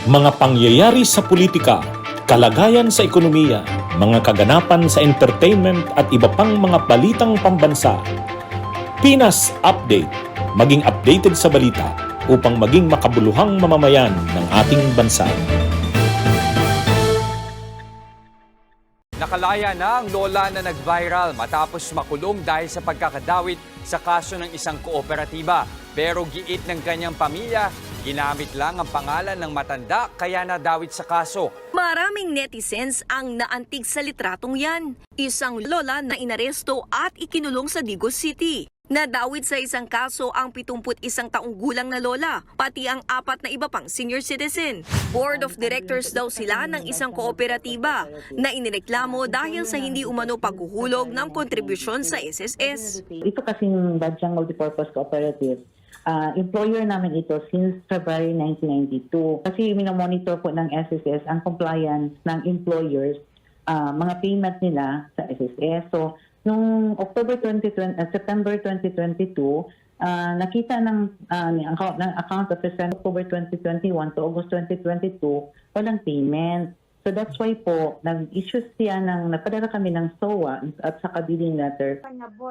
Mga pangyayari sa politika, kalagayan sa ekonomiya, mga kaganapan sa entertainment at iba pang mga balitang pambansa. Pinas Update, maging updated sa balita upang maging makabuluhang mamamayan ng ating bansa. Nakalaya na ang lola na nag-viral matapos makulong dahil sa pagkakadawit sa kaso ng isang kooperatiba. Pero giit ng kanyang pamilya, ginamit lang ang pangalan ng matanda kaya nadawit sa kaso. Maraming netizens ang naantig sa litratong yan. Isang lola na inaresto at ikinulong sa Digos City. Nadawit sa isang kaso ang 71 taong gulang na lola, pati ang 4 na iba pang senior citizen. Board of Directors daw sila ng isang kooperatiba na inireklamo dahil sa hindi umano paghuhulog ng kontribusyon sa SSS. Ito kasing Badyang Multipurpose Cooperative, employer namin ito since February 1992. Kasi minomonitor po ng SSS ang compliance ng employers, mga payment nila sa SSS. So, noong September 2022, nakita ng account officer October 2021 to August 2022, walang payment. So that's why po, nag-issue siya napadala kami ng SOA at saka billing letter.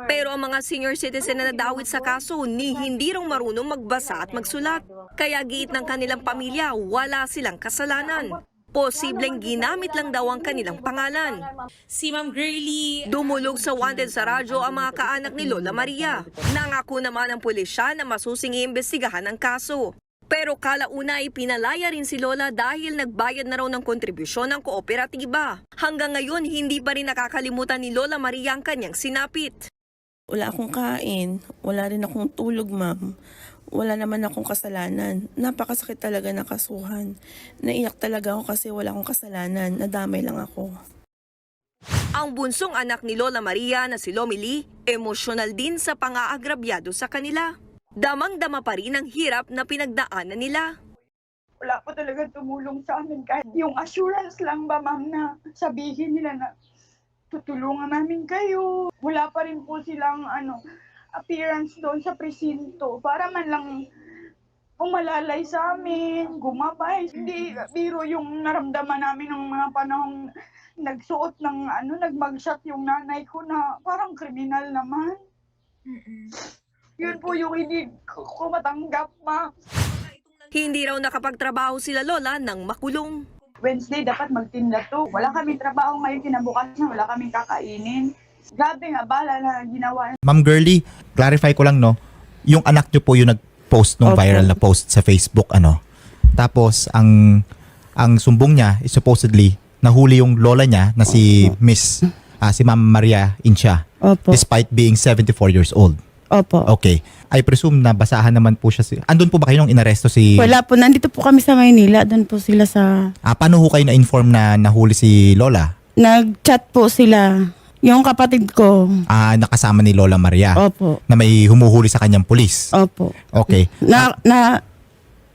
Pero ang mga senior citizen na nadawit sa kaso ni hindi raw marunong magbasa at magsulat. Kaya giit ng kanilang pamilya, wala silang kasalanan. Posibleng ginamit lang daw ang kanilang pangalan. Si Ma'am Girlie. Dumulog sa wanted sa radyo ang mga kaanak ni Lola Maria. Nangako naman ang pulisya na masusing iimbestigahan ang kaso. Pero kalauna ay pinalaya rin si Lola dahil nagbayad na raw ng kontribusyon ng kooperatiba. Hanggang ngayon, hindi pa rin nakakalimutan ni Lola Maria ang kanyang sinapit. Wala akong kain, wala rin akong tulog, ma'am. Wala naman akong kasalanan. Napakasakit talaga ng kasuhan. Naiyak talaga ako kasi wala akong kasalanan. Nadamay lang ako. Ang bunsong anak ni Lola Maria na si Lomili, emosyonal din sa pang-aagrabyado sa kanila. Damang-dama pa rin ang hirap na pinagdaanan nila. Wala po talaga tumulong sa amin kahit yung assurance lang ba, ma'am, na sabihin nila na tutulungan namin kayo. Wala pa rin po silang appearance doon sa presinto para man lang umalalay sa amin, gumabay. Hindi biro yung naramdaman namin ng mga panahong nagsuot ng nagmagshot yung nanay ko na parang kriminal naman. Yun po yung hindi ko matanggap, ma. Hindi raw nakapagtrabaho sila Lola nang makulong. Wednesday dapat magtinda to. Wala kaming trabaho ngayon, kinabukasan wala kaming kakainin. Grabe nga, bala na ginawa. Ma'am Girlie, clarify ko lang, no? Yung anak nyo po yung nag-post nung viral na post sa Facebook, Tapos, ang sumbong niya is supposedly nahuli yung lola niya na si si Ma'am Maria Insha. Opo. Despite being 74 years old. Opo. Okay. I presume na basahan naman po siya. Andun po ba kayo nung inaresto si... Wala po, nandito po kami sa Maynila. Doon po sila sa... paano ho kayo na-inform na nahuli si Lola? Nag-chat po sila. Yung kapatid ko. Nakasama ni Lola Maria. Opo. Na may humuhuli sa kanyang pulis. Opo. Okay. Na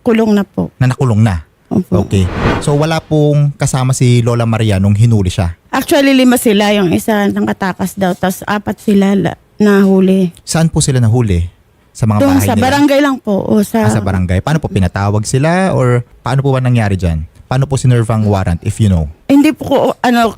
kulong na po. Na nakulong na. Opo. Okay. So wala pong kasama si Lola Maria nung hinuli siya? Actually, 5 sila. Yung isa nakatakas daw. Tapos 4 sila nahuli. Saan po sila nahuli? Sa mga Doon bahay sa nila? barangay lang po. O sa barangay. Paano po pinatawag sila or paano po ba nangyari dyan? Paano po sinerve ang warrant if you know? Hindi po ko,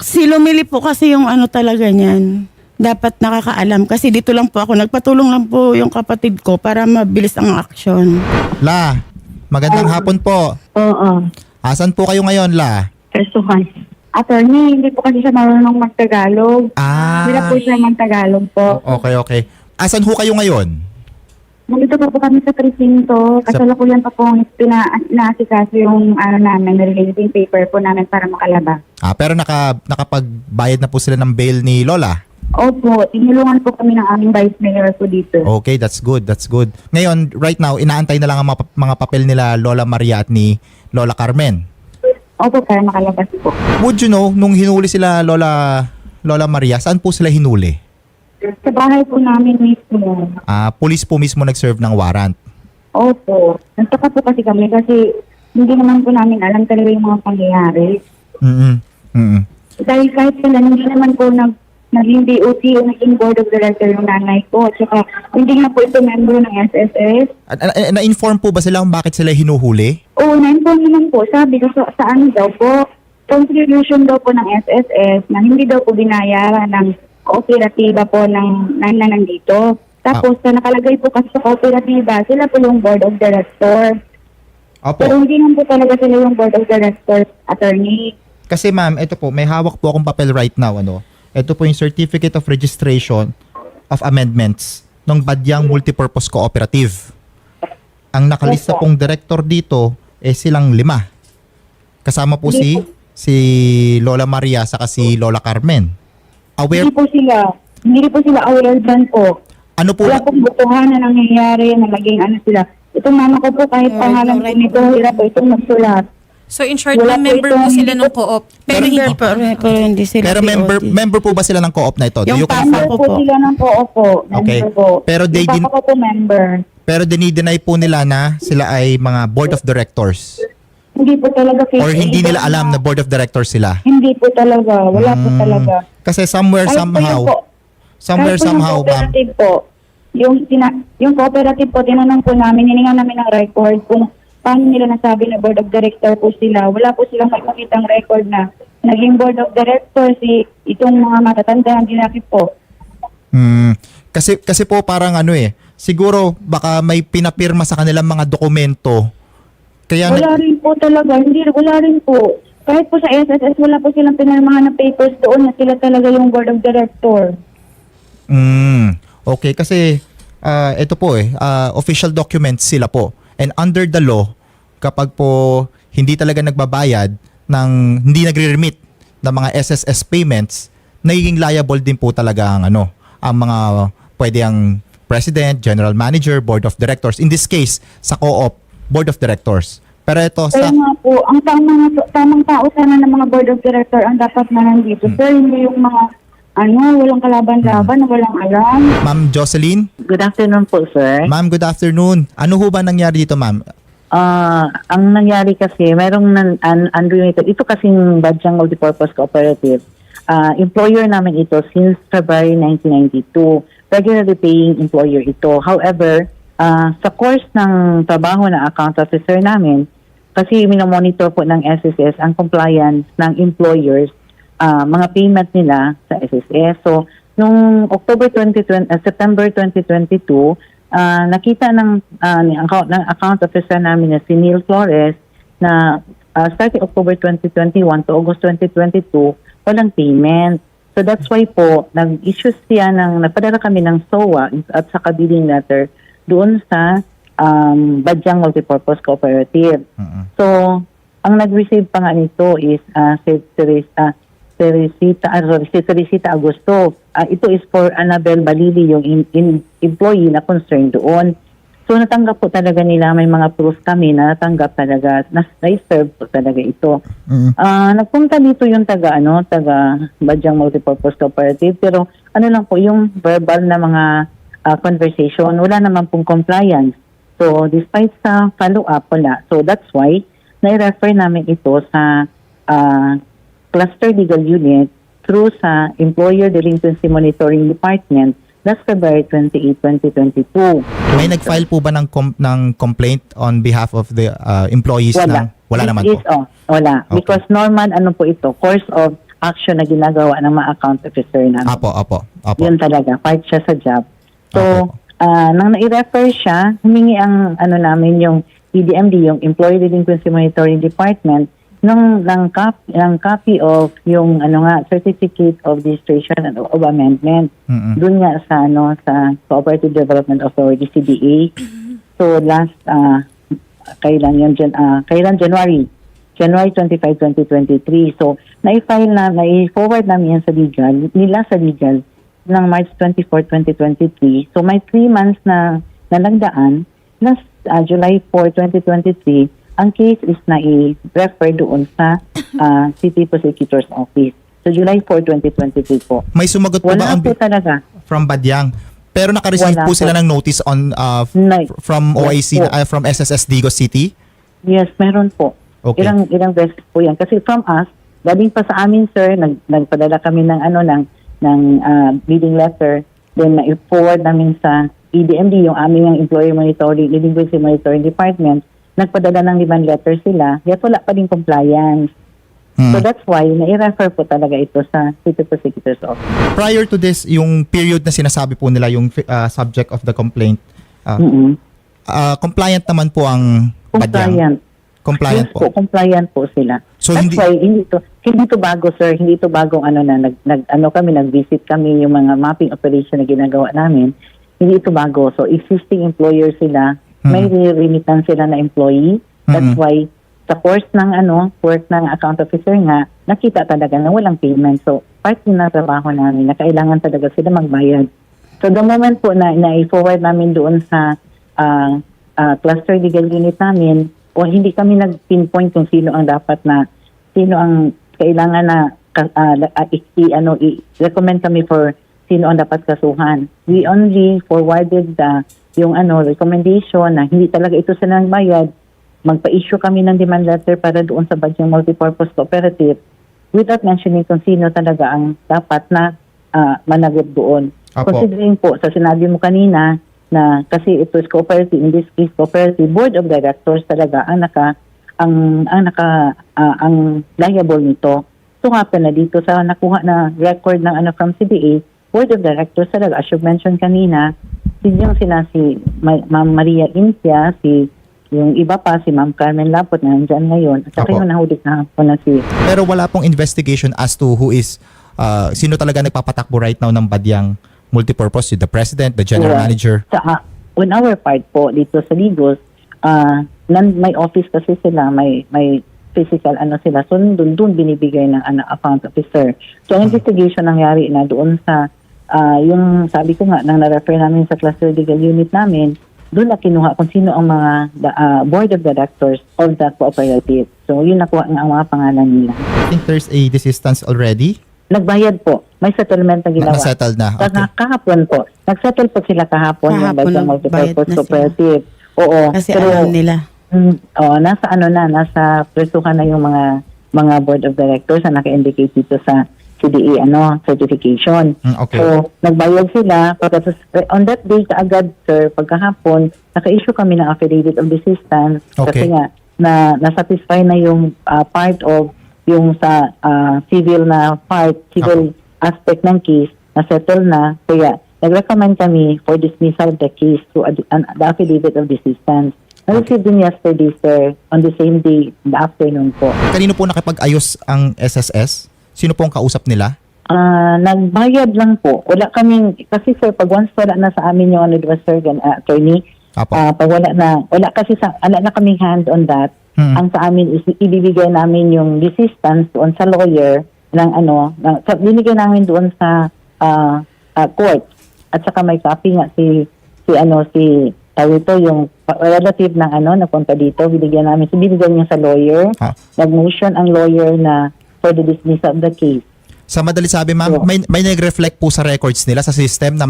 si Lumili po kasi yung talaga niyan. Dapat nakakaalam. Kasi dito lang po ako. Nagpatulong lang po yung kapatid ko para mabilis ang aksyon. La, magandang hapon po. Oo. Asan po kayo ngayon, La? Kasuhan. Attorney, hindi po kasi siya marunong mag-Tagalog. Hindi na po siya mag-Tagalog po. Okay. Asan ho kayo ngayon? Nandito po kami sa presinto. Kasalukuyan pa po inaasikaso yung namin, releasing paper po namin para makalabas. Pero nakapagbayad na po sila ng bail ni Lola? Opo, tinulungan po kami ng aming vice mayor po dito. Okay, that's good. Ngayon, right now, inaantay na lang ang mga papel nila Lola Maria at ni Lola Carmen. Opo, para makalabas po. Would you know, nung hinuli sila Lola Maria, saan po sila hinuli? Sa bahay po namin mismo. Police po mismo nag-serve ng warrant? Opo. Nagtaka po kasi kami kasi hindi naman po namin alam talaga yung mga pangyayari. Dahil kahit sila, hindi naman po naging DOT o naging board of director yung nanay ko. At saka hindi nga po ito member ng SSS. Na-inform po ba sila kung bakit sila hinuhuli? Oo, na-inform naman po. Sabi ko sa ano daw po, contribution daw po ng SSS na hindi daw po binayaran ng kooperatiba po ng na nandito. Tapos nakalagay po kasi sa kooperatiba, sila po yung board of director. Pero Opo. hindi naman po talaga sila yung board of directors, attorney. Kasi ma'am, ito po, may hawak po akong papel right now. Ito po yung Certificate of Registration of Amendments ng Badyang Multipurpose Cooperative. Ang nakalista pong director dito silang 5. Kasama po si Lola Maria saka si Lola Carmen. Aware Hindi po sila aware dyan po. ano po Wala pong butuhan na nangyayari na maging ano sila. Itong mama ko po, kahit pangalan po nito, hirap po itong magsulat. So in short, Wala po member ito, po sila hindi ng co-op. Pero hindi po. Pero hindi sila Pero member po ba sila ng co-op na ito? Do Yung you confirm? Member po sila ng po. Okay. Member po. Pero they Yung papa ko po member. Pero dinideny po nila na sila ay mga board of directors. Hindi po talaga. Or hindi nila alam na board of directors sila. Hindi po talaga. Wala po talaga. Kasi somewhere Kahit po somehow, yung ma'am. cooperative po, yung cooperative po, tinanong po namin, hininga namin ng record kung paano nila nasabi na board of director po sila. Wala po silang makikitang record na naging board of director itong mga matatanda ang ginakit po. Kasi po parang siguro baka may pinapirma sa kanilang mga dokumento. Kaya Wala rin po talaga. Wala rin po. Kahit po sa SSS, wala po silang pinirmahan na papers doon na sila talaga yung board of director. Okay, kasi ito po official documents sila po. And under the law, kapag po hindi talaga nagbabayad hindi nagre-remit ng mga SSS payments, nagiging liable din po talaga ang ang mga pwede ang president, general manager, board of directors. In this case, sa co-op, board of directors. Pero ito Kaya nga po, ang tamang tao sana ng mga board of director ang dapat na nandito. Sir, hindi yung mga walang kalaban-laban, walang alam. Ma'am Jocelyn? Good afternoon po, sir. Ma'am, good afternoon. Ano ho ba nangyari dito, ma'am? Ang nangyari kasi, merong unrelated. Ito kasing Badyang Multipurpose Cooperative. Employer namin ito since February 1992. Regularly paying employer ito. However, sa course ng trabaho ng account officer namin, kasi minomonitor po ng SSS ang compliance ng employers, mga payment nila sa SSS. So, nung September 2022, nakita ng account officer namin na si Neil Flores na starting October 2021 to August 2022, walang payment. So that's why po, nag-issue siya nagpadala kami ng SOA at sa billing letter doon sa Badyang Multipurpose Cooperative. So, ang nag-receive pa nga nito is si Teresita Agosto. Ito is for Annabel Balili, yung employee na concerned doon. So natanggap po talaga nila, may mga proof kami na natanggap talaga, na-serve po talaga ito. Nagpunta dito yung taga Badyang Multipurpose Cooperative, pero lang po yung verbal na mga conversation, wala naman pong compliance. So despite sa follow-up, wala. So that's why nai-refer namin ito sa Cluster Legal Unit through sa Employer Delinquency Monitoring Department last February 28, 2022. May nag-file po ba ng complaint on behalf of the employees? Wala naman po. Wala. Okay. Because normal, po ito, course of action na ginagawa ng mga account officer namin. Apo. Yun talaga, part siya sa job. So, nang nai-refer siya, humingi ang namin yung EDMD, yung Employer Delinquency Monitoring Department, ng copy of yung Certificate of Registration of Amendment. Doon nga sa Cooperative Development Authority, CDA. So last kailan January 25, 2023. So nai-forward namin yan sa legal ng March 24, 2023. So may 3 months na nagdaan. Last July 4, 2023, ang case is na i-refer doon sa City Prosecutor's Office. So July 4, 2023 po. May sumagot po ba Wala po talaga. from Badyang? Pero naka-receive Wala po sila ng notice on from OIC, Yes from SSS Digos City? Yes, meron po. Okay. Ilang beses po yan. Kasi from us, galing pa sa amin, sir, nagpadala kami ng bidding letter, then na-forward namin sa EDMD, yung aming Employer Monitoring, Delinquency Monitoring Department, nagpadala ng demand letter sila, yet wala pa din compliance. So that's why, nai-refer po talaga ito sa City Prosecutor's Office. Prior to this, yung period na sinasabi po nila, yung subject of the complaint, compliant naman po ang Badyang? Compliant Yes po, compliant po sila. So, That's why hindi to bago, sir. Hindi to bagong nag-visit kami yung mga mapping operation na ginagawa namin. Hindi ito bago. So existing employer sila, may remittance sila na employee. That's why sa course ng work ng account officer nga, nakita talaga na walang payment. So part din ng trabaho namin na kailangan talaga sila magbayad. So the moment po na i-forward namin doon sa cluster legal unit namin, o hindi kami nag-pinpoint kung sino ang kailangan na i-recommend kami for sino ang dapat kasuhan. We only forwarded yung recommendation na hindi talaga ito sila nagbayad. Magpa-issue kami ng demand letter para doon sa Badyang Multipurpose Cooperative without mentioning kung sino talaga ang dapat na managot doon. Apo. Considering po sa sinabi mo kanina na kasi ito is cooperative, in this case cooperative, board of directors talaga ang liable nito. So happen na dito sa nakuha na record ng from CBA, board of directors talaga, as you mentioned kanina, sila si Ma'am Maria Incia, yung iba pa, si Ma'am Carmen Lapot na nandyan ngayon, at saka Apo. yung nahuli na po na si... Pero wala pong investigation as to who is, sino talaga nagpapatakbo right now ng Badyang Multipurpose, the president, the general manager. On our part po, dito sa Ligos, may office kasi sila, may physical sila, so doon binibigay ng account officer. So ang investigation nangyari na doon sa, yung sabi ko nga, nang na-refer namin sa cluster legal unit namin, doon na kinuha kung sino ang mga board of directors of the cooperative. So yun nakuha ang mga pangalan nila. I think there's a desistance already. Nagbayad po. May settlement na ginawa. Na-settled na. Okay. Kahapon po. Nag-settle po sila kahapon yung Badyang nagbayad Multipurpose na sila. Cooperative. Oo. Kasi pero, alam nila. Nasa presuhan na yung mga board of directors na naka-indicate dito sa CDE certification. Okay. So, nagbayad sila. Pagkatapos, on that day, kaagad, sir, pagkahapon, naka-issue kami ng affidavit of desistance. Okay. Kasi nga, na-satisfy na yung part of yung sa civil na part, civil aspect ng case, na-settle na. Kaya, nag-recommend kami for dismissal of the case through the affidavit of desistance. Na-receive din yesterday, sir, on the same day, in the afternoon po. Kanino po nakipag-ayos ang SSS? Sino po ang kausap nila? Nagbayad lang po. Wala kaming, kasi sir, pag once wala na sa amin yung sir, attorney, Apo. pag wala na kaming hand on that, ang sa amin is ibibigay namin yung desistance doon sa lawyer ng binigay namin doon sa court. At saka may copy nga si yung relative ng napunta dito, binigyan namin, binigyan niya sa lawyer, nag-motion ang lawyer na for the dismissal of the case. Sa madali sabi, ma'am, may nag-reflect po sa records nila sa system na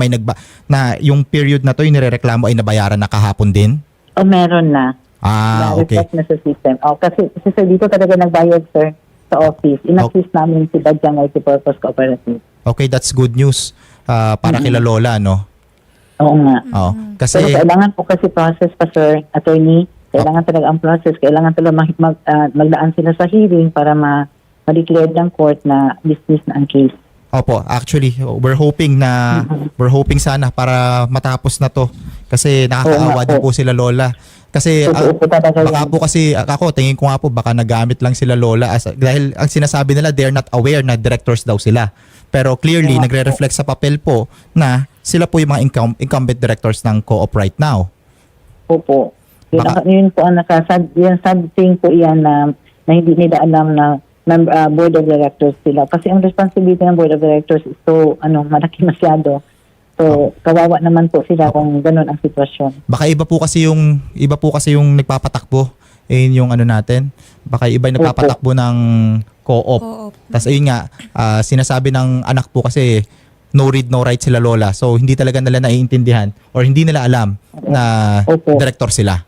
na yung period na to yung nirereklamo ay nabayaran na kahapon din? O meron na. Okay. Na-reflect na sa system. Kasi sir, dito talaga nagbayad, sir, sa office. In-assist namin si Badyang Multipurpose Cooperative. Okay, that's good news para kila Lola, no? Oo nga. Kasi Pero kailangan po kasi process pa, sir, attorney. Kailangan talaga ang process. Kailangan talaga magdaan sila sa hearing para ma-declare ng court na dismiss na ang case. Opo, actually, we're hoping sana para matapos na to kasi nakakaawa din po sila Lola. Kasi baka po kasi ako tingin ko nga po baka nagamit lang sila Lola dahil ang sinasabi nila they're not aware na directors daw sila. Pero clearly nagre-reflect sa papel po na sila po yung mga incumbent directors ng Co-op right now. Opo. Yun po ang sad thing po yan na hindi nila alam na board of directors sila. Kasi ang responsibility ng board of directors is so, malaki masyado. So, kawawa naman po sila kung ganun ang sitwasyon. Baka iba po kasi yung nagpapatakbo yung natin. Baka iba yung nagpapatakbo ng co-op. Tapos ayun nga, sinasabi ng anak po kasi no read, no write sila Lola. So, hindi talaga nila naiintindihan or hindi nila alam na director sila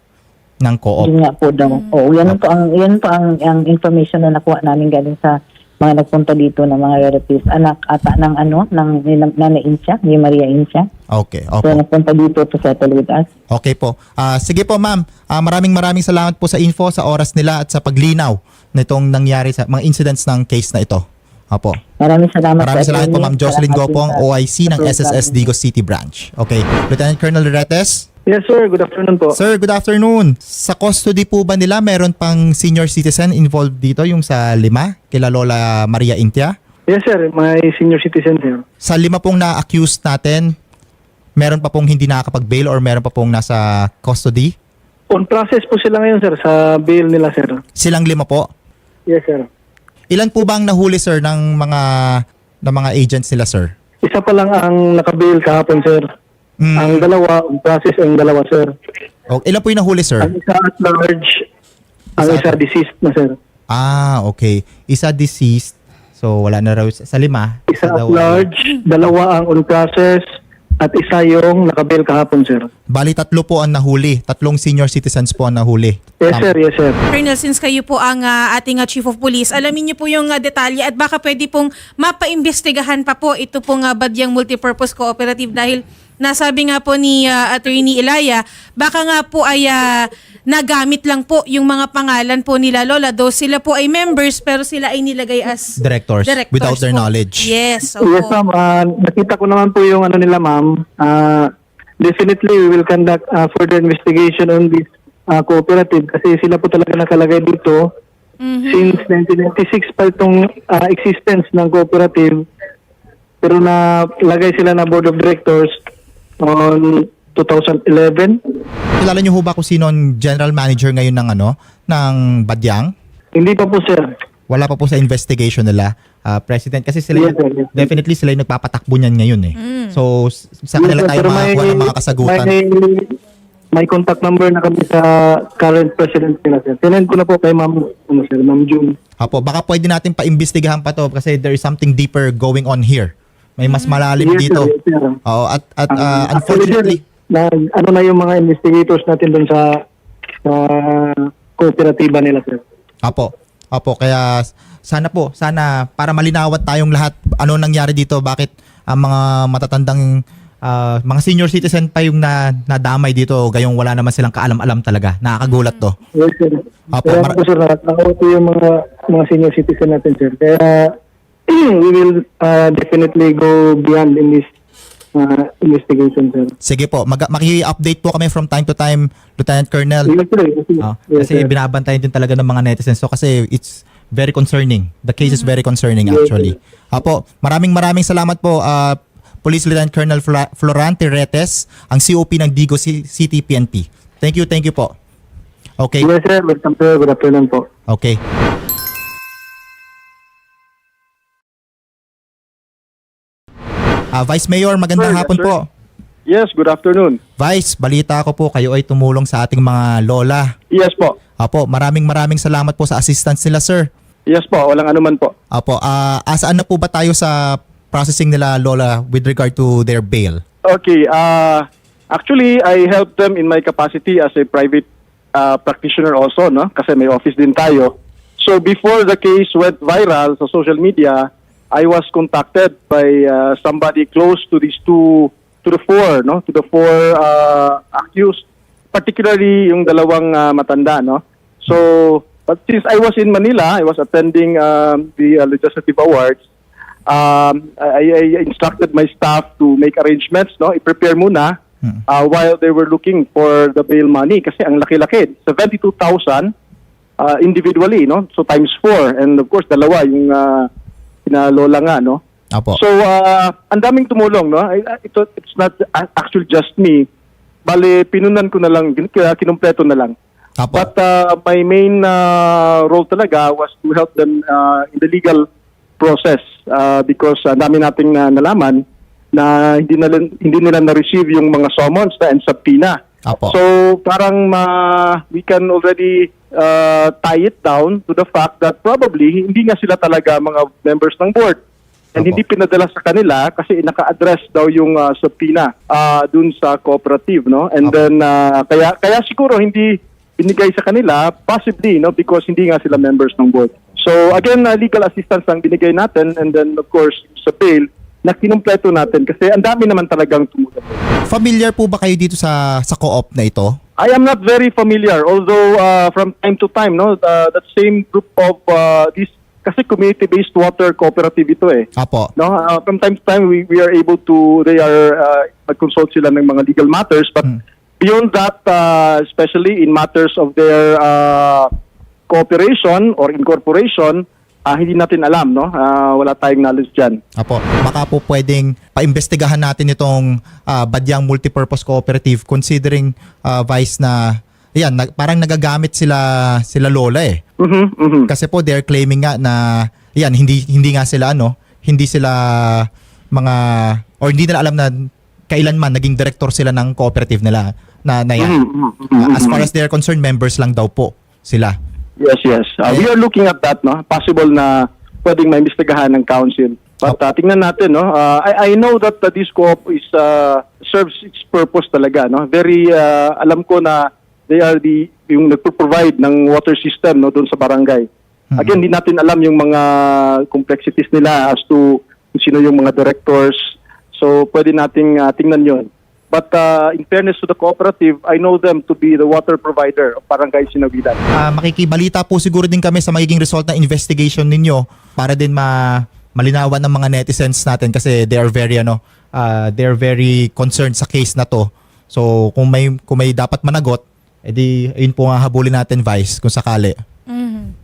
ng co-op. Yun nga po daw. Yan po ang information na nakuha namin galing sa mga nagpunta dito ng mga relatives, anak ata ng Nana Insya, ni Maria Insya. Okay, So opo. nagpunta dito to settle with us. Okay po. Sige po ma'am, maraming salamat po sa info, sa oras nila at sa paglinaw nitong nangyari sa mga incidents ng case na ito. Opo. Maraming salamat. Maraming salamat po Ma'am Jocelyn Salamat Gopong, din sa- OIC ng SSS Digos City Branch. Okay. Lieutenant Colonel Retes. Yes, sir. Good afternoon po. Sir, good afternoon. Sa custody po ba nila meron pang senior citizen involved dito, yung sa 5 kila Lola Maria Intia? Yes, sir. May senior citizen here. Sa 5 pong na-accused natin, meron pa pong hindi nakakapag-bail or meron pa pong nasa custody? On process po sila ngayon, sir, sa bail nila, sir. Silang 5 po? Yes, sir. Ilan po ba ang nahuli, sir, ng mga agents nila, sir? Isa pa lang ang nakabail kahapon, sir. Ang dalawa, on process ang dalawa, sir. Ilan po yung nahuli, sir? Ang isa at large, ang isa deceased na, sir. Okay. Isa deceased. So, wala na raw sa 5. Isa at daw- large, dalawa ang on process, at isa yung nakabail kahapon, sir. Bali, 3 po ang nahuli. 3 senior citizens po ang nahuli. Yes, sir. Yes, sir. Colonel, since kayo po ang ating Chief of Police, alamin niyo po yung detalye at baka pwede pong mapaimbestigahan pa po ito pong Badyang Multipurpose Cooperative dahil nasabi nga po ni Attorney Ilaya, baka nga po ay nagamit lang po yung mga pangalan po nila Lola. Though sila po ay members pero sila ay nilagay as Directors without their po. knowledge. Yes, Yes, opo. ma'am. Nakita ko naman po yung ano nila, ma'am. Definitely, we will conduct further investigation on this cooperative kasi sila po talaga nakalagay dito. Since 1996 pa itong existence ng cooperative. Pero nalagay sila na board of directors on 2011. Kilala niyo ho ba kung sino ang general manager ngayon ng Badyang? Hindi pa po, sir. Wala pa po sa investigation nila, President. Kasi sila, Yes, sir. Yes, sir. definitely sila yung nagpapatakbo niyan ngayon eh. So, sa kanila Yes, sir. tayo Pero makakuha ng mga kasagutan. May contact number na kami sa current president nila, sir. Tinend ko na po kay Ma'am June. Apo, baka pwede natin paimbestigahan pa to kasi there is something deeper going on here. May mas malalim Yes, dito. sir. Yes, sir. Oo, at Actually, unfortunately, sir, na yung mga investigators natin doon sa kooperatiba nila, sir. Apo, kaya sana para malinawan tayong lahat ano nangyari dito, bakit ang mga matatandang mga senior citizen pa yung nadamay dito, gayong wala naman silang kaalam-alam talaga. Nakakagulat to. Yes, sir. Apo, Kaya po, sir, nakakauto yung mga senior citizen natin, sir. Kaya we will definitely go beyond in this investigation, sir. Sige po, maki-update po kami from time to time, Lieutenant Colonel. Yes, sir. Yes, sir. Yes, Kasi sir. binabantayan din talaga ng mga netizens. So kasi it's very concerning. The case is very concerning actually. Apo, maraming salamat po Police Lieutenant Colonel Florante Retes, ang COP ng Digos City PNP. Thank you po. Okay. Yes, sir. Welcome, sir. Good afternoon po. Okay. Vice Mayor, magandang Sir, yes, hapon sir. po. Yes, good afternoon. Vice, balita ko po kayo ay tumulong sa ating mga lola. Yes po. Apo, maraming salamat po sa assistance nila, sir. Yes po, walang anuman po. Apo, asaan na po ba tayo sa processing nila lola with regard to their bail? Okay, actually, I helped them in my capacity as a private practitioner also, no? Kasi may office din tayo. So before the case went viral sa social media, I was contacted by somebody close to these to the four accused, particularly yung dalawang matanda, no? So, but since I was in Manila, I was attending the Legislative Awards. I instructed my staff to make arrangements, no? I-prepare muna while they were looking for the bail money kasi ang laki-laki, 72,000 individually, no? So times 4, and of course dalawa yung pinalola nga, no? Apo. So ang daming tumulong, no? It's not actually just me. Bale, pinunan ko na lang, kinumpleto na lang. Apo. But my main role talaga was to help them in the legal process because dami nating nalaman na hindi nila na-receive yung mga summons and subpoena. Apo. So parang we can already tie it down to the fact that probably hindi nga sila talaga mga members ng board. And Apo. hindi pinadala sa kanila kasi naka-address daw yung subpoena dun sa cooperative, no? And Apo. then kaya siguro hindi binigay sa kanila possibly, no, because hindi nga sila members ng board. So again, legal assistance ang binigay natin, and then of course sa bail na kinumpleto natin kasi ang dami naman talagang tumulong. Familiar po ba kayo dito sa co-op na ito? I am not very familiar, although from time to time, no, that same group of this, kasi community-based water cooperative ito eh. Apo. No, from time to time we are able to, they are mag-consult sila ng mga legal matters, but beyond that, especially in matters of their cooperation or incorporation, hindi natin alam, no? Wala tayong knowledge dyan. Apo, baka po pwedeng paimbestigahan natin itong Badyang Multipurpose Cooperative considering Vice na yan, parang nagagamit sila Lola eh. Kasi po they're claiming nga na yan, hindi nga sila hindi sila mga or hindi nila alam na kailanman naging director sila ng cooperative nila na yan. As far as they're concerned, members lang daw po sila. Yes. We are looking at that, no? Possible na pwedeng maimbestigahan ng council. But tingnan natin, no? I know that this co-op is serves its purpose talaga, no? Very alam ko na they are yung nagpo-provide ng water system, no, doon sa barangay. Again, hindi natin alam yung mga complexities nila as to kung sino yung mga directors. So pwede nating tingnan 'yon. But in fairness to the cooperative, I know them to be the water provider of Barangay Sinawidan. Makikibalita po siguro din kami sa magiging result ng investigation ninyo para din malinawan ng mga netizens natin kasi they are very concerned sa case na to. So kung may dapat managot, edi ayun po nga habulin natin, Vice, kung sakali.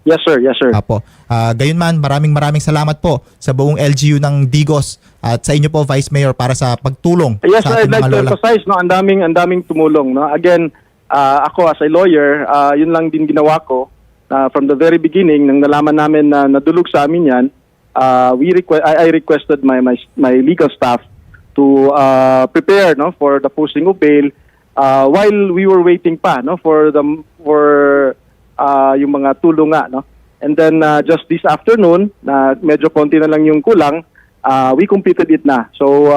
Yes, sir. Apo. Gayon man, maraming salamat po sa buong LGU ng Digos at sa inyo po, Vice Mayor, para sa pagtulong Yes, sa I'd ating like mga to lola. emphasize, no, ang daming tumulong, no. Again, ako as a lawyer, yun lang din ginawa ko. From the very beginning, nang nalaman namin na nadulog sa amin yan, I requested my legal staff to prepare, no, for the posting of bail while we were waiting pa, no, for yung mga tulong nga, no. And then just this afternoon, medyo konti na lang yung kulang, we completed it na. So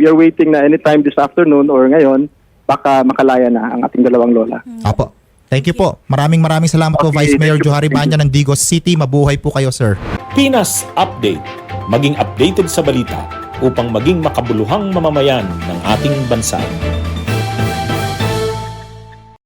we are waiting na anytime this afternoon or ngayon, baka makalaya na ang ating dalawang lola. Apo. Thank you po. Maraming salamat po, Okay, Vice Mayor thank you. Johari Banya ng Digos City. Mabuhay po kayo, sir. Pinas Update. Maging updated sa balita upang maging makabuluhang mamamayan ng ating bansa.